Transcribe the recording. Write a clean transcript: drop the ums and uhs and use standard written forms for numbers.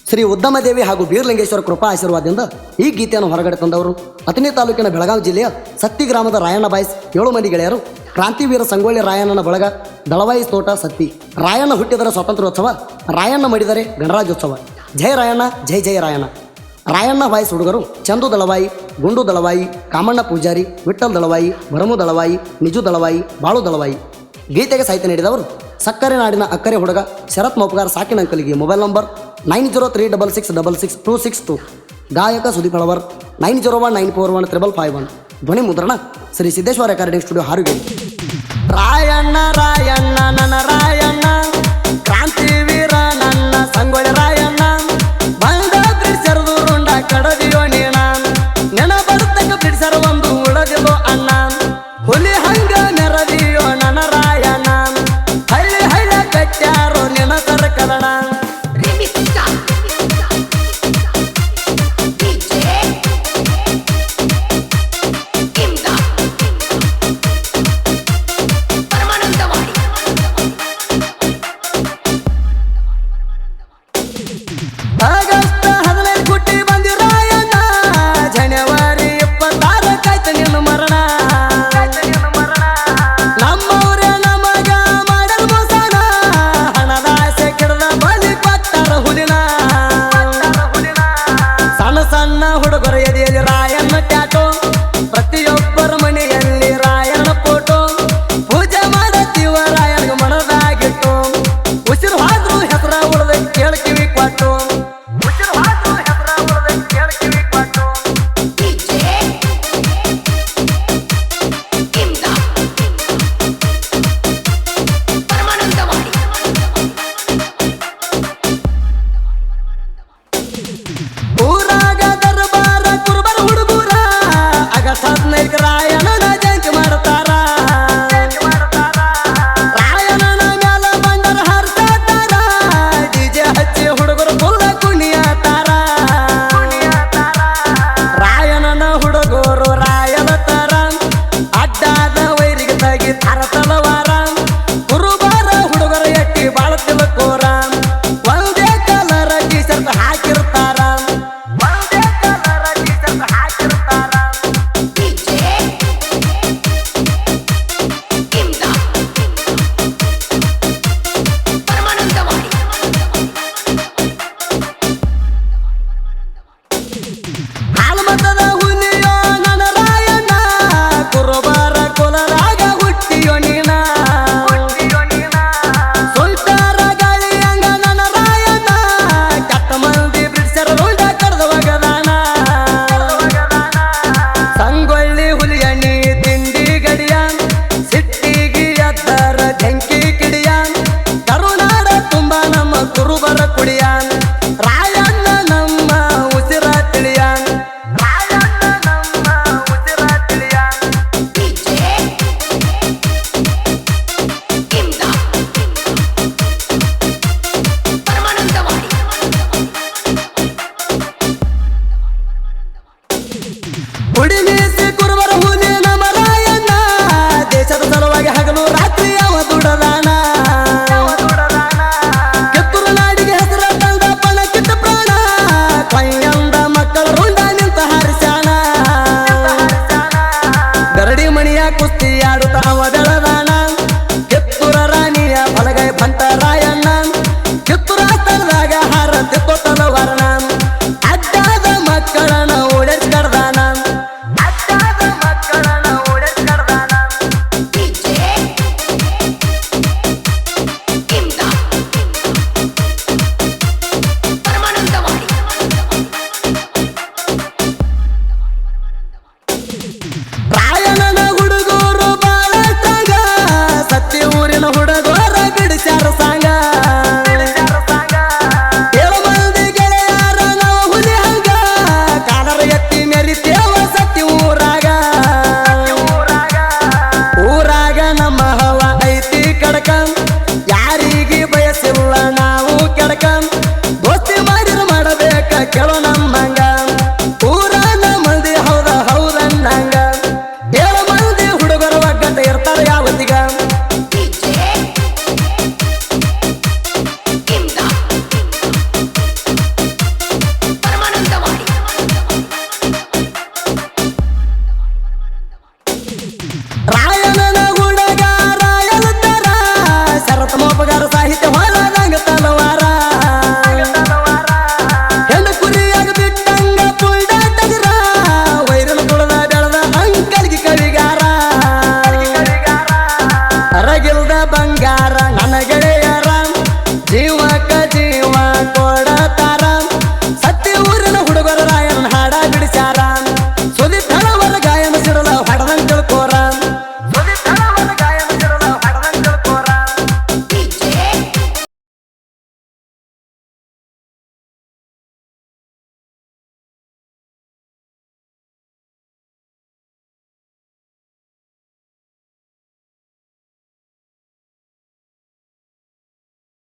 ಶ್ರೀ ಉದ್ದಮದೇವಿ ಹಾಗೂ ಬೀರಲಿಂಗೇಶ್ವರ ಕೃಪಾ ಆಶೀರ್ವಾದದಿಂದ ಈ ಗೀತೆಯನ್ನು ಹೊರಗಡೆ ತಂದವರು ಅಥಣಿ ತಾಲೂಕಿನ ಬೆಳಗಾವಿ ಜಿಲ್ಲೆಯ ಸತ್ತಿ ಗ್ರಾಮದ ರಾಯಣ್ಣ ಬಾಯ್ಸ್ 7 ಮಂದಿ ಗೆಳೆಯರು. ಕ್ರಾಂತಿವೀರ ಸಂಗೊಳ್ಳಿ ರಾಯಣ್ಣನ ಬಳಗ, ದಳವಾಯಿ ತೋಟ ಸತ್ತಿ. ರಾಯಣ್ಣ ಹುಟ್ಟಿದರೆ ಸ್ವಾತಂತ್ರ್ಯೋತ್ಸವ, ರಾಯಣ್ಣ ಮಡಿದರೆ ಗಣರಾಜ್ಯೋತ್ಸವ. ಜಯ ರಾಯಣ್ಣ, ಜೈ ಜಯ ರಾಯಣ್ಣ. ರಾಯಣ್ಣ ಬಾಯ್ಸ್ ಹುಡುಗರು ಚಂದು ದಳವಾಯಿ, ಗುಂಡು ದಳವಾಯಿ, ಕಾಮಣ್ಣ ಪೂಜಾರಿ, ವಿಠಲ್ ದಳವಾಯಿ, ಭರಮು ದಳವಾಯಿ, ನಿಜು ದಳವಾಯಿ, ಬಾಳು ದಳವಾಯಿ. ಗೀತೆಗೆ ಸಾಹಿತ್ಯ ನೀಡಿದವರು ಸಕ್ಕರೆ ನಾಡಿನ ಅಕ್ಕರೆ ಹುಡುಗ ಶರತ್ ಮೋಪಗಾರ್ ಸಾಕಿನ ಅಂಕಲಿಗೆ. Mobile number 9036666262. ಗಾಯಕ ಸುದೀಪ್ ಹಳವರ್ 9019415551. ಧ್ವನಿ ಮುದ್ರಣ ಶ್ರೀ ಸಿದ್ದೇಶ್ವರ ರೆಕಾರ್ಡಿಂಗ್ ಸ್ಟುಡಿಯೋ ಹಾರುಗೇರಿ. ರಾಯಣ್ಣ ರಾಯಣ್ಣ ನನ್ನ ರಾಯಣ್ಣ, ಕ್ರಾಂತಿವೀರ ನನ್ನ ಸಂಗೊಳ್ಳಿ ರಾಯಣ್ಣ, ಬಂದ ಬ್ರಿಟಿಷರದು ರುಂಡ ಕಡದಿಯೋ ನೀಣ, ನೆನ ಬರ್ತಕ್ಕ ಬ್ರಿಟಿಷರ ಒಂದು ಉಳದಿಲೋ ಅಣ್ಣ, ಹುಲಿ ಹಂಗ ನೆರದಿಯೋ ನನ್ನ ರಾಯಣ್ಣ, ಹಳ್ಳಿ ಹಳ್ಳ ಕಟ್ಟ್ಯಾರೋ ನಿನ ಸರ್ಕಲಣ. ಆಗಸ್ಟ್ 15 ಹುಟ್ಟಿ ಬಂದಿ ರಾಯಣ್ಣ, ಜನವರಿ 26 ಕಾಯ್ತ ನಿನ್ನ ಮರಣ. ನಮ್ಮವ್ರೆ ನಮಗ ಮಾಡಲ್ ಮೋಸನ, ಹಣದ ಆಸೆ ಕೆಡದ ಬಲಿ ಕೊಟ್ಟಾರ ಹುಲಿನ. ಸಣ್ಣ ಸಣ್ಣ ಹುಡುಗರ ಎದೆಯಲ್ಲಿ ರಾಯಣ್ಣ ಟ್ಯಾಟೋ, ಪ್ರತಿಯೊಬ್ಬರ ಮನೆಯಲ್ಲಿ ರಾಯಣ್ಣ ಫೋಟೋ, ಪೂಜೆ ಮಾಡತ್ತೀವ ರಾಯಣ್ಣ ಮನದಾಗಿಟ್ಟು, ಉಸಿರು ಹಾದ್ರು ಹೆಸರ ಉಳಿದ ಕೇಳ್ಕಿವಿ ಕೊಟ್ಟು, ಊರಾಗ ದರ್ಬಾರ ಕುರುಬರ ಹುಡುಗೂರ, ಆಗಸ್ಟ್ 15 ರಾಯಣ್ಣನ ಜಯಂತಿ ಮಾಡ್ತಾರ. ರಾಯಣ್ಣನ ಮ್ಯಾಲ ಬಂಡರ ಹರ್ತಾರ, ಡಿಜೆ ಹಚ್ಚಿ ಹುಡುಗರು ಫುಲ್ಲ ಕುಣಿಯತಾರ. ರಾಯಣ್ಣನ ಹುಡುಗರು ರಾಯನ ತರ, ಅಡ್ಡಾದ ವೈರಿಗೆ ತಗಿ ತರ ತಲವಾರ, ಕುರುಬರ ಹುಡುಗರ ಎಟ್ಟಿ ಬಾಳ ತಿಳ್ಕೋರ, ಒಂದೇ ಕಲರ ಟಿ ಶರ್ಟ್ ಹಾಕಿರ್ತಾರ. ಹಾಲಮತದ ಹುಲಿಯೋ ನನ್ನ ರಾಯಣ್ಣ, ಕುರುಬರ ಕುಲರಾಗ ಹುಟ್ಟಿಯೋ ನೀನ, ಸುಲ್ತಾರ ಗಾಳಿಯಂಗ ನನ್ನ ರಾಯಣ್ಣ, ಕೆಟ್ಟ ಮಂದಿ ಬ್ರಿಟಿಷರ ರುಂಡ ಕಡ್ದ ಒಗದಾನ. ಸಂಗೊಳ್ಳಿ ಹುಲಿಯ ನೀ ತಿಂಡಿ ಗಡಿಯ, ಸಿಟ್ಟಿಗಿ ಎದ್ದರ ಬೆಂಕಿ ಕಿಡಿಯ, ಕರುನಾಡ ತುಂಬ ನಮ್ಮ ಕುರುಬರ ಕುಡಿಯ. ರಾಯಣ್ಣ